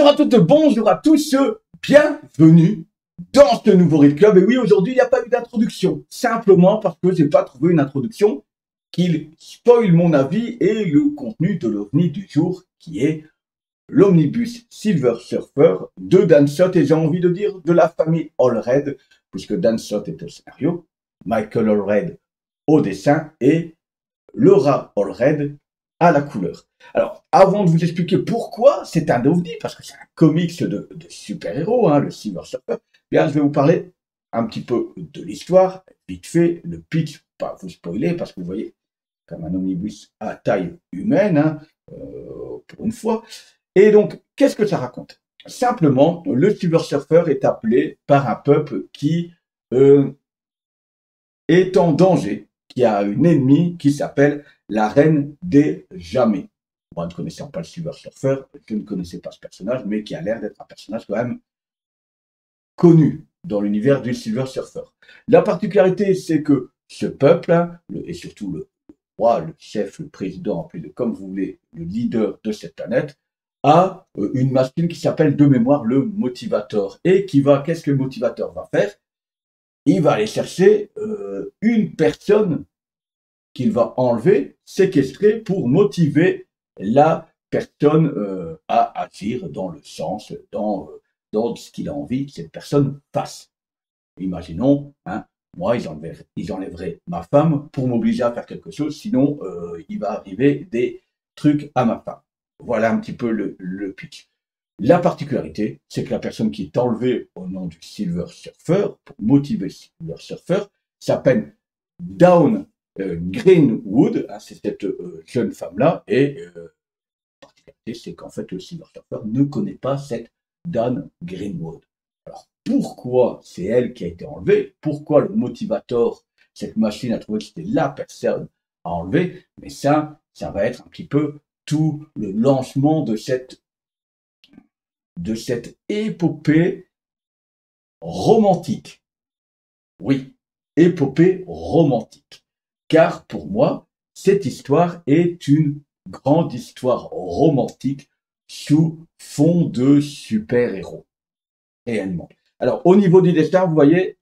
Bonjour à toutes, bonjour à tous, bienvenue dans ce nouveau Read Club. Et oui, aujourd'hui, il n'y a pas eu d'introduction, simplement parce que j'ai pas trouvé une introduction qui spoil mon avis et le contenu de l'OVNI du jour, qui est l'Omnibus Silver Surfer de Dan Slott, et j'ai envie de dire de la famille Allred, puisque Dan Slott est au scénario, Michael Allred au dessin et Laura Allred à la couleur. Alors, avant de vous expliquer pourquoi c'est un ovni, parce que c'est un comics de super-héros, le Silver Surfer, bien, je vais vous parler un petit peu de l'histoire, vite fait, le pitch, pas vous spoiler, parce que vous voyez, comme un omnibus à taille humaine, pour une fois. Et donc, qu'est-ce que ça raconte? Simplement, le Silver Surfer est appelé par un peuple qui est en danger, qui a une ennemie qui s'appelle la Reine des Jamais. Moi, ne connaissant pas le Silver Surfer, je ne connaissais pas ce personnage, mais qui a l'air d'être un personnage quand même connu dans l'univers du Silver Surfer. La particularité, c'est que ce peuple, et surtout le roi, le chef, le président, appelez-le comme vous voulez, le leader de cette planète, a une machine qui s'appelle de mémoire le Motivator. Et qui va, qu'est-ce que le Motivator va faire? Il va aller chercher une personne qu'il va enlever, séquestrer pour motiver la personne à agir dans le sens, dans ce qu'il a envie que cette personne fasse. Imaginons, moi, ils enlèveraient ma femme pour m'obliger à faire quelque chose, sinon il va arriver des trucs à ma femme. Voilà un petit peu le pitch. La particularité, c'est que la personne qui est enlevée au nom du Silver Surfer, pour motiver le Silver Surfer, s'appelle Dawn Greenwood, c'est cette jeune femme-là, et la particularité, c'est qu'en fait, le Silver Surfer ne connaît pas cette Dawn Greenwood. Alors, pourquoi c'est elle qui a été enlevée? Pourquoi le Motivator, cette machine, a trouvé que c'était la personne à enlever? Mais ça va être un petit peu tout le lancement de cette épopée romantique. Oui, épopée romantique. Car pour moi, cette histoire est une grande histoire romantique sous fond de super-héros. Réellement. Alors, au niveau du dessin, vous voyez,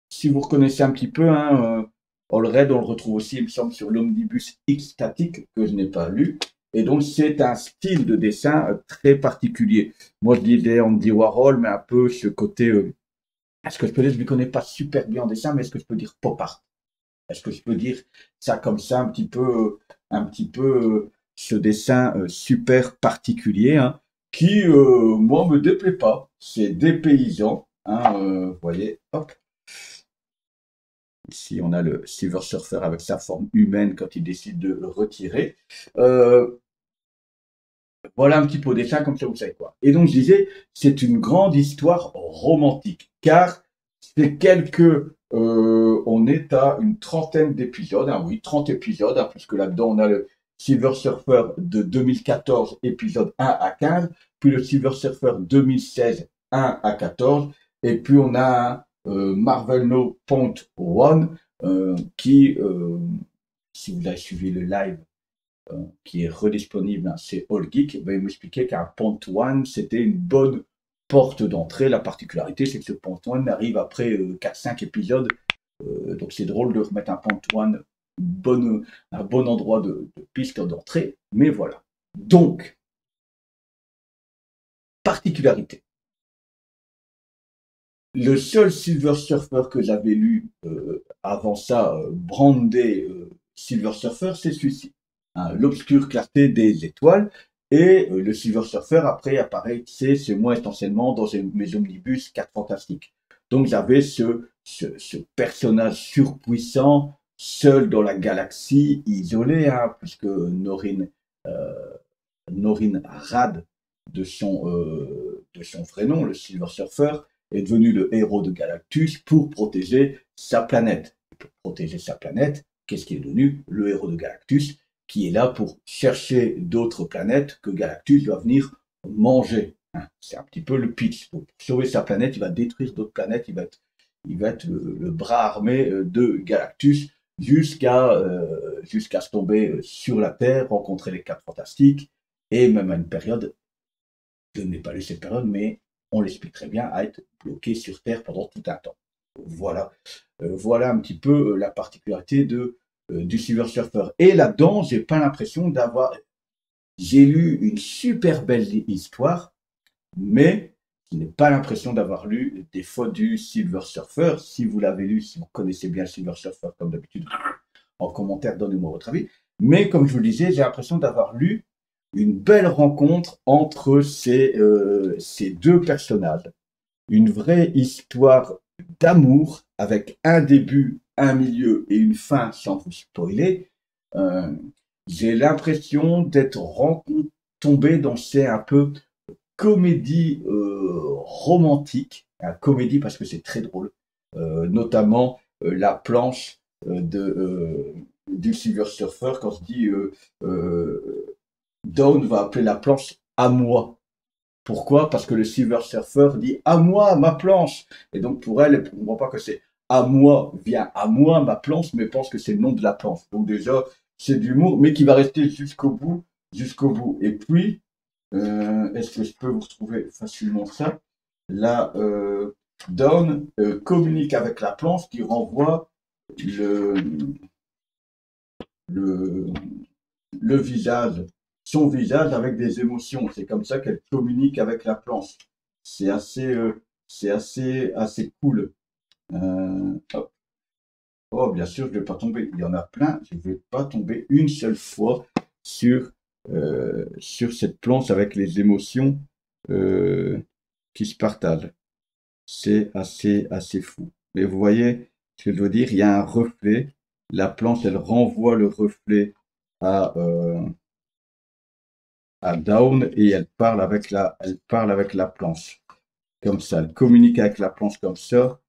si vous reconnaissez un petit peu, Allred, on le retrouve aussi, il me semble, sur l'Omnibus X Statique, que je n'ai pas lu. Et donc, c'est un style de dessin très particulier. Moi, je disais Andy Warhol, mais un peu ce côté... est-ce que je peux dire, je ne connais pas super bien en dessin, mais est-ce que je peux dire pop art? Est-ce que je peux dire ça comme ça, un petit peu ce dessin super particulier, qui, moi, me déplaît pas. C'est dépaysant, vous voyez, hop. Ici, on a le Silver Surfer avec sa forme humaine quand il décide de le retirer. Voilà un petit peu au dessin, comme ça vous savez quoi. Et donc je disais, c'est une grande histoire romantique, car c'est on est à une trentaine d'épisodes, oui, 30 épisodes, puisque là-dedans on a le Silver Surfer de 2014, épisode 1 à 15, puis le Silver Surfer 2016, 1 à 14, et puis on a Marvel No Point One, qui, si vous avez suivi le live, qui est redisponible, c'est All Geek, il m'expliquait qu'un Point One, c'était une bonne porte d'entrée. La particularité, c'est que ce Point One arrive après 4-5 épisodes. Donc c'est drôle de remettre un Point One, un bon endroit de piste d'entrée. Mais voilà. Donc, particularité. Le seul Silver Surfer que j'avais lu avant ça, brandé Silver Surfer, c'est celui-ci. L'obscure clarté des étoiles. Et le Silver Surfer, après, apparaît, c'est moi essentiellement dans mes omnibus 4 Fantastiques. Donc j'avais ce personnage surpuissant, seul dans la galaxie, isolé, puisque Norrin Radd, de son vrai nom, le Silver Surfer, est devenu le héros de Galactus pour protéger sa planète. Pour protéger sa planète, qu'est-ce qui est devenu? Le héros de Galactus, qui est là pour chercher d'autres planètes que Galactus va venir manger. C'est un petit peu le pitch. Pour sauver sa planète, il va détruire d'autres planètes, il va être le bras armé de Galactus jusqu'à se tomber sur la Terre, rencontrer les 4 Fantastiques, et même à une période je n'ai pas lu cette période, mais on l'explique très bien, à être bloqué sur Terre pendant tout un temps. Voilà, voilà un petit peu la particularité du Silver Surfer. Et là-dedans, j'ai pas l'impression d'avoir. J'ai lu une super belle histoire, mais je n'ai pas l'impression d'avoir lu des fois du Silver Surfer. Si vous l'avez lu, si vous connaissez bien le Silver Surfer, comme d'habitude, en commentaire, donnez-moi votre avis. Mais comme je vous le disais, j'ai l'impression d'avoir lu une belle rencontre entre ces deux personnages. Une vraie histoire d'amour avec un début, un milieu et une fin sans vous spoiler. Euh, j'ai l'impression d'être tombé dans ces un peu comédie romantique, comédie parce que c'est très drôle, notamment la planche du Silver Surfer quand je dis Dawn va appeler la planche à moi. Pourquoi? Parce que le Silver Surfer dit à moi ma planche. Et donc pour elle, elle ne comprend pas que c'est à moi, vient à moi ma planche, mais pense que c'est le nom de la planche. Donc déjà, c'est d'humour, mais qui va rester jusqu'au bout, jusqu'au bout. Et puis, est-ce que je peux vous retrouver facilement ça? Là, Dawn communique avec la planche qui renvoie le, le, le visage, son visage avec des émotions. C'est comme ça qu'elle communique avec la planche. C'est assez cool. Hop. Oh, bien sûr, je ne vais pas tomber. Il y en a plein. Je ne vais pas tomber une seule fois sur, sur cette planche avec les émotions qui se partagent. C'est assez fou. Mais vous voyez ce que je veux dire? Il y a un reflet. La planche, elle renvoie le reflet à, à Down et elle parle avec la planche. Comme ça, elle communique avec la planche comme ça.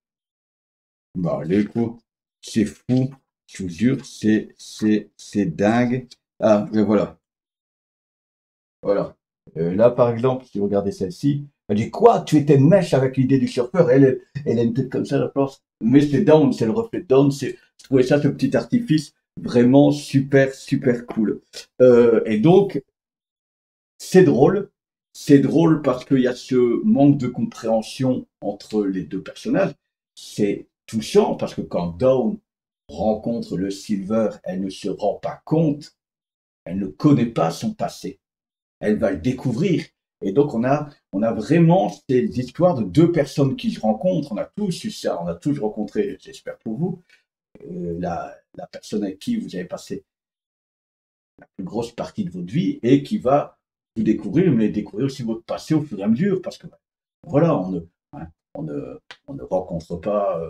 Bah, les coups, c'est fou. Je vous jure, c'est dingue. Ah, mais voilà. Voilà. Là, par exemple, si vous regardez celle-ci, elle dit quoi? Tu étais mèche avec l'idée du surfeur. Elle a une tête comme ça, la planche. Mais c'est Down, c'est le reflet de Down. Je trouvais ça, ce petit artifice, vraiment super cool. Et donc, c'est drôle. C'est drôle parce qu'il y a ce manque de compréhension entre les deux personnages. C'est touchant parce que quand Dawn rencontre le Silver, elle ne se rend pas compte, elle ne connaît pas son passé. Elle va le découvrir. Et donc on a vraiment ces histoires de deux personnes qui se rencontrent. On a tous eu ça, on a tous rencontré, j'espère pour vous, la personne avec qui vous avez passé la plus grosse partie de votre vie et qui va vous découvrir, mais découvrir aussi votre passé au fur et à mesure, parce que voilà, hein, on ne rencontre pas,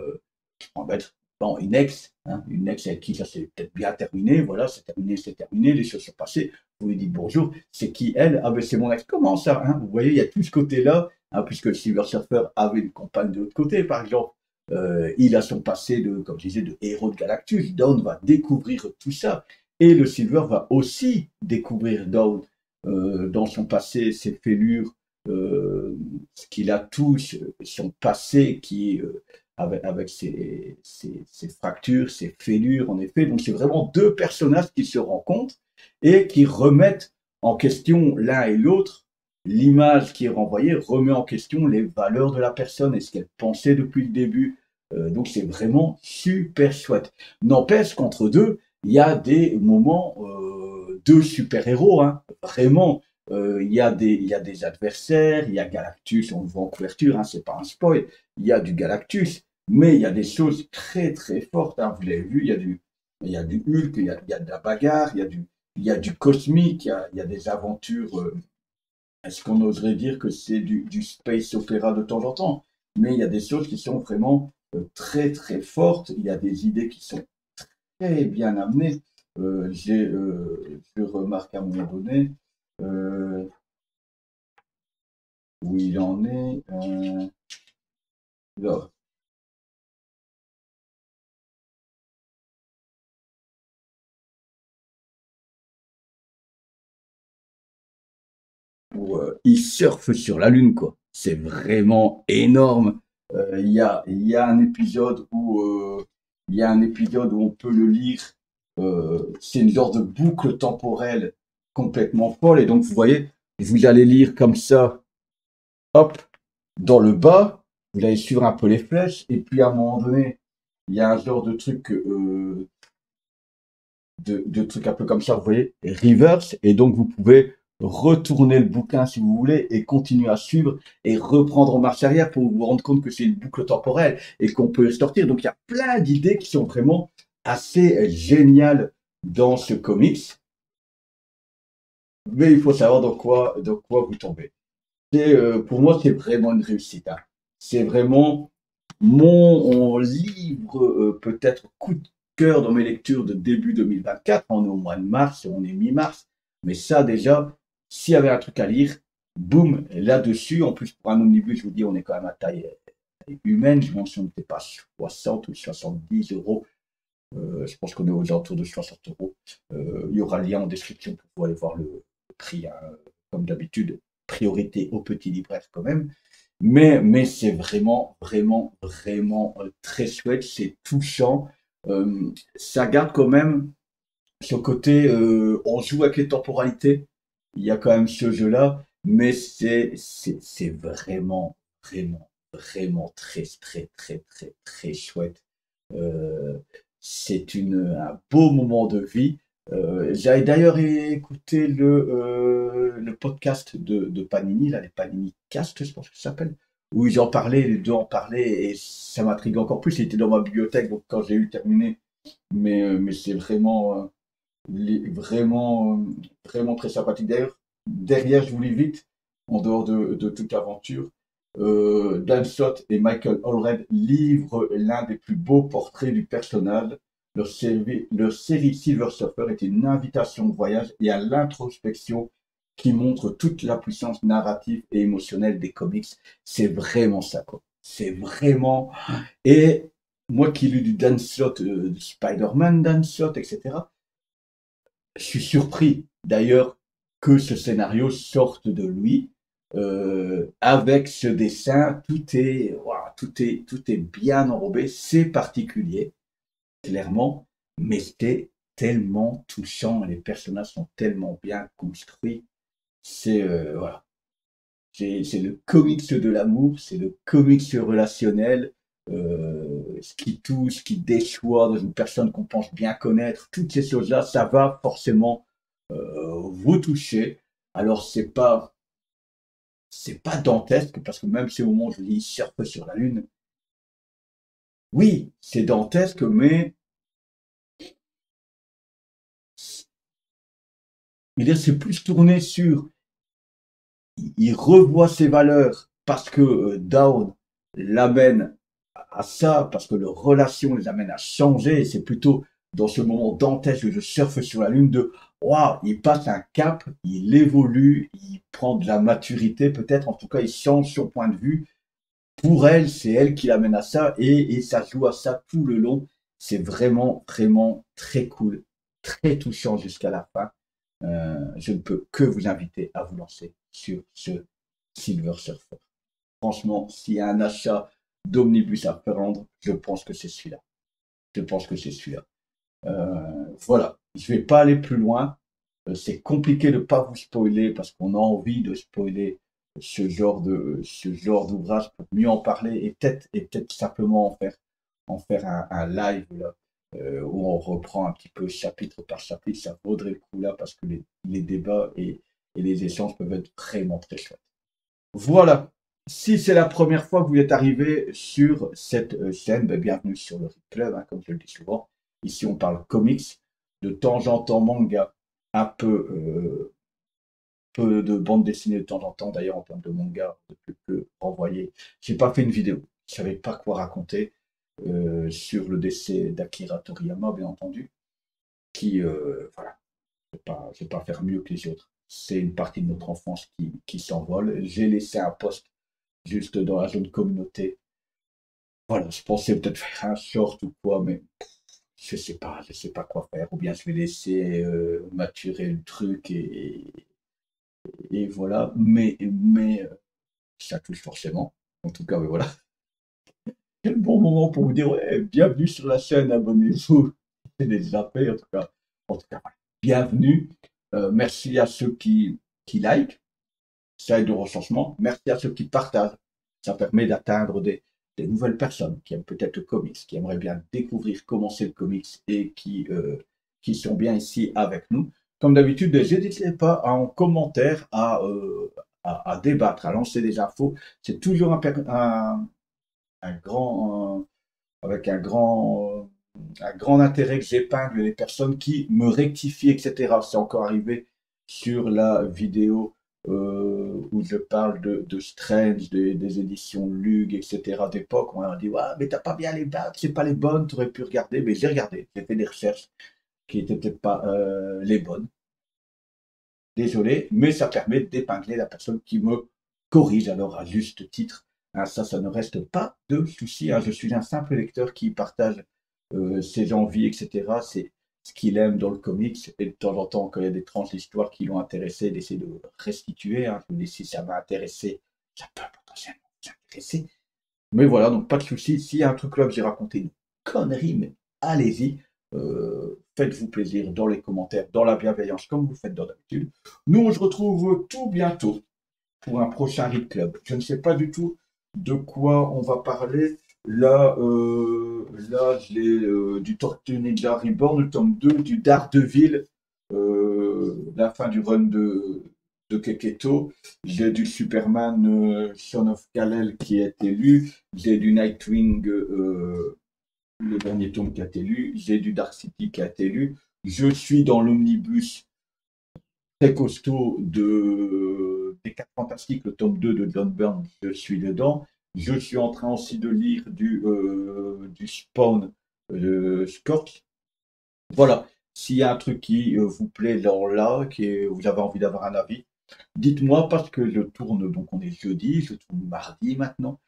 on va être, bon, une ex avec qui ça s'est peut-être bien terminé, voilà, c'est terminé, les choses sont passées, vous lui dites bonjour, c'est qui elle? Ah ben c'est mon ex, comment ça? Hein, vous voyez, il y a tout ce côté-là, hein, puisque le Silver Surfer avait une compagne de l'autre côté, par exemple. Il a son passé de, comme je disais, de héros de Galactus. Dawn va découvrir tout ça. Et le Silver va aussi découvrir Dawn dans son passé, ses fêlures, ce qu'il a tout, son passé qui avec ses fractures, ses fêlures, en effet. Donc c'est vraiment deux personnages qui se rencontrent et qui remettent en question l'un et l'autre. L'image qui est renvoyée remet en question les valeurs de la personne et ce qu'elle pensait depuis le début. Donc c'est vraiment super chouette. N'empêche qu'entre deux, il y a des moments de super-héros, hein, vraiment. Il y a des adversaires, il y a Galactus, on le voit en couverture, hein, c'est pas un spoil, il y a du Galactus, mais il y a des choses très fortes, hein, vous l'avez vu, il y a du Hulk, il y a de la bagarre, il y a du cosmique, il y a des aventures, est-ce qu'on oserait dire que c'est du space opéra de temps en temps? Mais il y a des choses qui sont vraiment très fortes, il y a des idées qui sont très bien amenées. Je remarque à un moment donné, euh, où il en est. Là, où il surfe sur la Lune, quoi. C'est vraiment énorme. Il y a un épisode où il y a un épisode où on peut le lire. C'est une sorte de boucle temporelle complètement folle. Et donc, vous voyez, vous allez lire comme ça. hop, dans le bas, vous allez suivre un peu les flèches, et puis à un moment donné, il y a un genre de truc, de trucs un peu comme ça, vous voyez, reverse, et donc vous pouvez retourner le bouquin si vous voulez, et continuer à suivre, et reprendre en marche arrière pour vous rendre compte que c'est une boucle temporelle, et qu'on peut sortir. Donc il y a plein d'idées qui sont vraiment assez géniales dans ce comics, mais il faut savoir dans quoi vous tombez. Pour moi, c'est vraiment une réussite, hein. C'est vraiment mon livre, peut-être coup de cœur dans mes lectures de début 2024. On est au mois de mars, on est mi-mars. Mais ça, déjà, s'il y avait un truc à lire, boum, là-dessus. En plus, pour un omnibus, je vous dis, on est quand même à taille humaine. Je mentionne n'était pas 60 ou 70 euros. Je pense qu'on est aux alentours de 60 euros. Il y aura le lien en description pour pouvoir aller voir le prix, hein. Comme d'habitude, priorité aux petits libraires quand même. Mais c'est vraiment, vraiment, vraiment très chouette, c'est touchant. Ça garde quand même ce côté, on joue avec les temporalités. Il y a quand même ce jeu-là, mais c'est vraiment, vraiment, vraiment très, très, très, très, très chouette. Euh, c'est un beau moment de vie. J'avais d'ailleurs écouté le podcast de Panini, là, les Panini Cast, je pense que ça s'appelle, où ils en parlaient, les deux en parlaient, et ça m'intrigue encore plus. Il était dans ma bibliothèque, donc quand j'ai eu terminé, mais c'est vraiment, vraiment très sympathique. D'ailleurs, derrière, je vous lis vite, en dehors de toute aventure, Dan Slott et Michael Allred livrent l'un des plus beaux portraits du personnage. Leur série Silver Surfer est une invitation au voyage et à l'introspection qui montre toute la puissance narrative et émotionnelle des comics. C'est vraiment ça, quoi. C'est vraiment... Et moi qui lu du Dan Slott, du Spider-Man Dan Slott, etc., je suis surpris d'ailleurs que ce scénario sorte de lui. Avec ce dessin, tout est bien enrobé. C'est particulier, clairement, mais c'est tellement touchant. Les personnages sont tellement bien construits. Voilà, c'est le comics de l'amour, c'est le comics relationnel, ce qui touche, ce qui déçoit dans une personne qu'on pense bien connaître, toutes ces choses-là, ça va forcément vous toucher. Alors c'est pas dantesque parce que même si au moment où je lis Surfe sur la lune, oui, c'est dantesque, mais c'est plus tourné sur il revoit ses valeurs parce que Down l'amène à ça, parce que leurs relations les amènent à changer, et c'est plutôt dans ce moment dantesque que je surfe sur la lune de waouh, il passe un cap, il évolue, il prend de la maturité peut-être, en tout cas il change son point de vue. Pour elle, c'est elle qui l'amène à ça, et ça joue à ça tout le long. C'est vraiment, vraiment très cool, très touchant jusqu'à la fin. Je ne peux que vous inviter à vous lancer sur ce Silver Surfer. Franchement, s'il y a un achat d'omnibus à prendre, je pense que c'est celui-là. Je pense que c'est celui-là. Voilà, je ne vais pas aller plus loin. C'est compliqué de ne pas vous spoiler parce qu'on a envie de spoiler ce genre d'ouvrage pour mieux en parler et peut-être simplement en faire un live là, où on reprend un petit peu chapitre par chapitre. Ça vaudrait le coup là parce que les débats et les échanges peuvent être vraiment très chouettes. Voilà. Si c'est la première fois que vous êtes arrivé sur cette chaîne, ben, bienvenue sur le Read Club, hein, comme je le dis souvent. Ici, on parle comics, de temps en temps manga, un peu de bande dessinée de temps en temps. D'ailleurs, en termes de manga, je peux que renvoyer. J'ai pas fait une vidéo. Je savais pas quoi raconter sur le décès d'Akira Toriyama, bien entendu, qui, voilà, je vais pas faire mieux que les autres. C'est une partie de notre enfance qui s'envole. J'ai laissé un post juste dans la zone communauté. Voilà, je pensais peut-être faire un short ou quoi, mais je sais pas quoi faire. Ou bien je vais laisser maturer le truc et voilà. Mais ça touche forcément. En tout cas, ouais, voilà. Quel bon moment pour vous dire, ouais, bienvenue sur la chaîne, abonnez-vous. C'est déjà fait, en tout cas, voilà. Bienvenue. Merci à ceux qui like. ça aide au recensement. Merci à ceux qui partagent. Ça permet d'atteindre des nouvelles personnes qui aiment peut-être le comics, qui aimeraient bien découvrir comment c'est le comics et qui sont bien ici avec nous. Comme d'habitude, n'hésitez pas en commentaire à débattre, à lancer des infos. C'est toujours un grand, avec un grand intérêt que j'épingle les personnes qui me rectifient, etc. C'est encore arrivé sur la vidéo où je parle de Strange, des éditions Lug, etc. d'époque. On a dit, ouais, mais t'as pas bien les dates, c'est pas les bonnes, tu aurais pu regarder. Mais j'ai regardé, j'ai fait des recherches qui étaient peut-être pas les bonnes. Désolé, mais ça permet d'épingler la personne qui me corrige alors à juste titre. Hein, ça ne reste pas de souci. Hein. Je suis un simple lecteur qui partage ses envies, etc. C'est ce qu'il aime dans le comics. Et de temps en temps, quand il y a des tranches d'histoire qui l'ont intéressé, d'essayer de restituer. Hein. Je me dis, si ça m'a intéressé, ça peut potentiellement vous intéresser. Mais voilà, donc pas de souci. S'il y a un truc là que j'ai raconté une connerie, mais allez-y. Faites-vous plaisir dans les commentaires, dans la bienveillance, comme vous faites d'habitude. Nous, on se retrouve tout bientôt pour un prochain Read Club. Je ne sais pas du tout de quoi on va parler. Là, j'ai du Tortue Ninja Reborn, le tome 2, du Daredevil, la fin du run de Keketo. J'ai du Superman Son of Kal-El qui a été lu. J'ai du Nightwing, le dernier tome qui a été lu. J'ai du Dark City qui a été lu. Je suis dans l'omnibus très costaud des 4 Fantastiques, le tome 2 de John Byrne, je suis dedans. Je suis en train aussi de lire du Spawn Scorch. Voilà, s'il y a un truc qui vous plaît là, vous avez envie d'avoir un avis, dites-moi parce que je tourne, donc on est jeudi, je tourne mardi maintenant.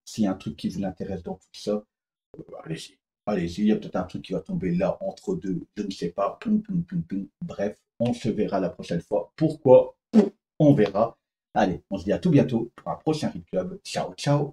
S'il y a un truc qui vous intéresse dans tout ça, allez-y. Allez-y, il y a peut-être un truc qui va tomber là entre deux, je ne sais pas. Bref, on se verra la prochaine fois. Pourquoi? On verra. Allez, on se dit à tout bientôt pour un prochain Read Club. Ciao, ciao.